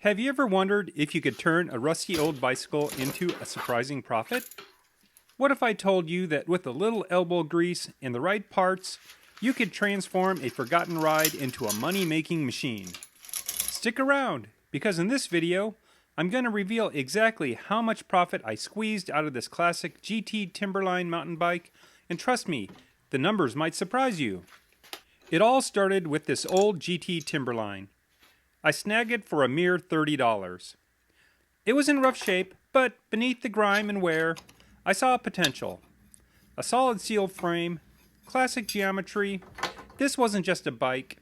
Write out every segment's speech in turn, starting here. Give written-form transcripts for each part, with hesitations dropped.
Have you ever wondered if you could turn a rusty old bicycle into a surprising profit? What if I told you that with a little elbow grease and the right parts, you could transform a forgotten ride into a money-making machine? Stick around, because in this video, I'm going to reveal exactly how much profit I squeezed out of this classic GT Timberline mountain bike, and trust me, the numbers might surprise you. It all started with this old GT Timberline. I snagged it for a mere $30. It was in rough shape, but beneath the grime and wear, I saw potential. A solid steel frame, classic geometry. This wasn't just a bike.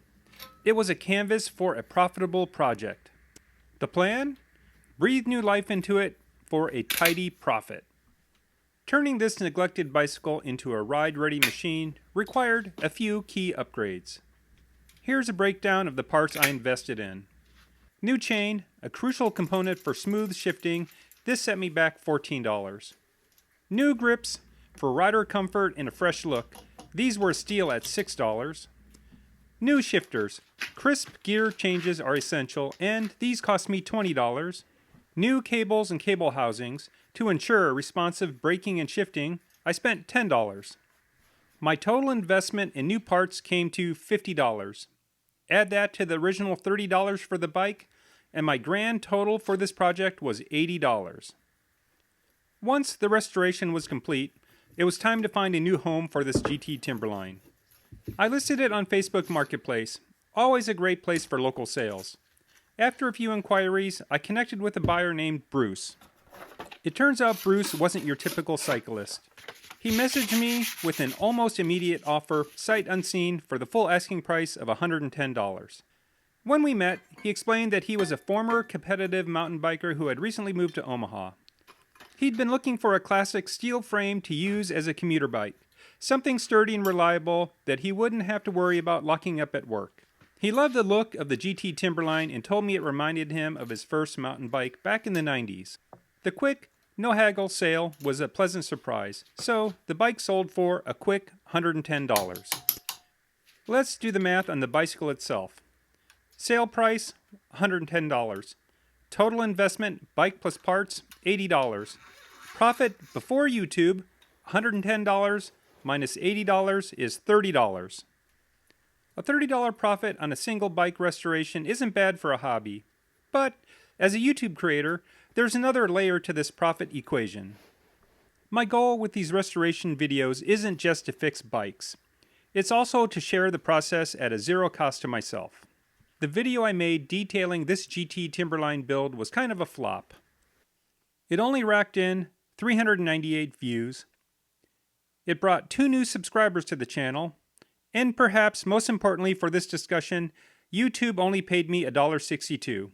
It was a canvas for a profitable project. The plan? Breathe new life into it for a tidy profit. Turning this neglected bicycle into a ride-ready machine required a few key upgrades. Here's a breakdown of the parts I invested in. New chain, a crucial component for smooth shifting. This set me back $14. New grips, for rider comfort and a fresh look. These were steel at $6. New shifters, crisp gear changes are essential, and these cost me $20. New cables and cable housings, to ensure responsive braking and shifting, I spent $10. My total investment in new parts came to $50. Add that to the original $30 for the bike, and my grand total for this project was $80. Once the restoration was complete, it was time to find a new home for this GT Timberline. I listed it on Facebook Marketplace, always a great place for local sales. After a few inquiries, I connected with a buyer named Bruce. It turns out Bruce wasn't your typical cyclist. He messaged me with an almost immediate offer, sight unseen, for the full asking price of $110. When we met, he explained that he was a former competitive mountain biker who had recently moved to Omaha. He'd been looking for a classic steel frame to use as a commuter bike, something sturdy and reliable that he wouldn't have to worry about locking up at work. He loved the look of the GT Timberline and told me it reminded him of his first mountain bike back in the 90s. The quick, no haggle sale was a pleasant surprise, so the bike sold for a quick $110. Let's do the math on the bicycle itself. Sale price, $110. Total investment, bike plus parts, $80. Profit before YouTube, $110 minus $80 is $30. A $30 profit on a single bike restoration isn't bad for a hobby, but as a YouTube creator, there's another layer to this profit equation. My goal with these restoration videos isn't just to fix bikes. It's also to share the process at a zero cost to myself. The video I made detailing this GT Timberline build was kind of a flop. It only racked in 398 views. It brought 2 new subscribers to the channel, and perhaps most importantly for this discussion, YouTube only paid me $1.62.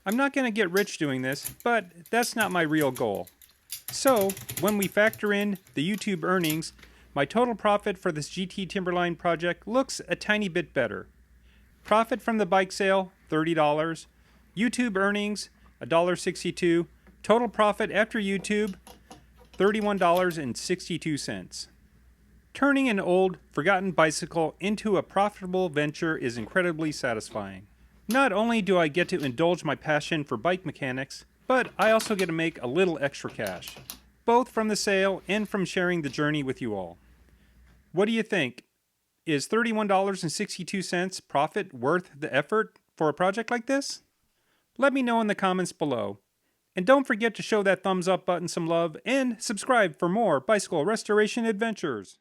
I'm not going to get rich doing this, but that's not my real goal. So, when we factor in the YouTube earnings, my total profit for this GT Timberline project looks a tiny bit better. Profit from the bike sale, $30. YouTube earnings, $1.62. Total profit after YouTube, $31.62. Turning an old, forgotten bicycle into a profitable venture is incredibly satisfying. Not only do I get to indulge my passion for bike mechanics, but I also get to make a little extra cash, both from the sale and from sharing the journey with you all. What do you think? Is $31.62 profit worth the effort for a project like this? Let me know in the comments below. And don't forget to show that thumbs up button some love and subscribe for more bicycle restoration adventures.